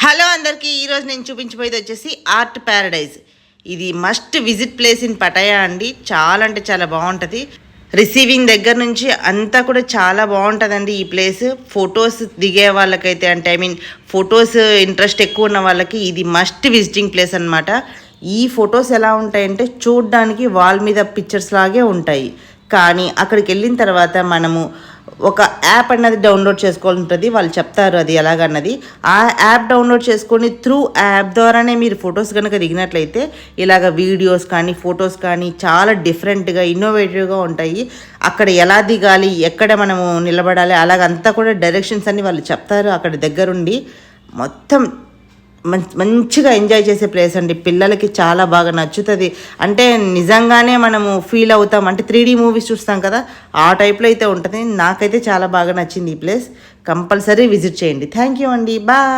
Hello అందరికీ ఈరోజు నేను చూపించబోయేది వచ్చేసి ఆర్ట్ ప్యారడైజ్. ఇది must visit place in Pattaya అండి. చాలా అంటే చాలా బాగుంటుంది. రిసీవింగ్ దగ్గర నుంచి అంతా కూడా చాలా బాగుంటుందండి ఈ ప్లేస్. ఫొటోస్ దిగే వాళ్ళకైతే అంటే ఫొటోస్ ఇంట్రెస్ట్ ఎక్కువ ఉన్న వాళ్ళకి ఇది మస్ట్ విజిటింగ్ ప్లేస్ అనమాట. ఈ ఫొటోస్ ఎలా ఉంటాయంటే చూడ్డానికి వాల్ మీద పిక్చర్స్ లాగే ఉంటాయి. కానీ అక్కడికి వెళ్ళిన తర్వాత మనము ఒక యాప్ అన్నది డౌన్లోడ్ చేసుకోవాల్సి ఉంటుంది. వాళ్ళు చెప్తారు అది ఎలాగన్నది. ఆ యాప్ డౌన్లోడ్ చేసుకొని త్రూ యాప్ ద్వారానే మీరు ఫొటోస్ కనుక దిగినట్లయితే ఇలాగ వీడియోస్ కానీ ఫొటోస్ కానీ చాలా డిఫరెంట్గా ఇన్నోవేటివ్గా ఉంటాయి. అక్కడ ఎలా దిగాలి, ఎక్కడ మనము నిలబడాలి, అలాగంతా కూడా డైరెక్షన్స్ అన్ని వాళ్ళు చెప్తారు. అక్కడ దగ్గరుండి మొత్తం మంచిగా ఎంజాయ్ చేసే ప్లేస్ అండి. పిల్లలకి చాలా బాగా నచ్చుతుంది. అంటే నిజంగానే మనము ఫీల్ అవుతాం. అంటే 3D మూవీస్ చూస్తాం కదా, ఆ టైప్లో అయితే ఉంటుంది. నాకైతే చాలా బాగా నచ్చింది ఈ ప్లేస్. కంపల్సరీ విజిట్ చేయండి. థ్యాంక్ యూ అండి. బాయ్.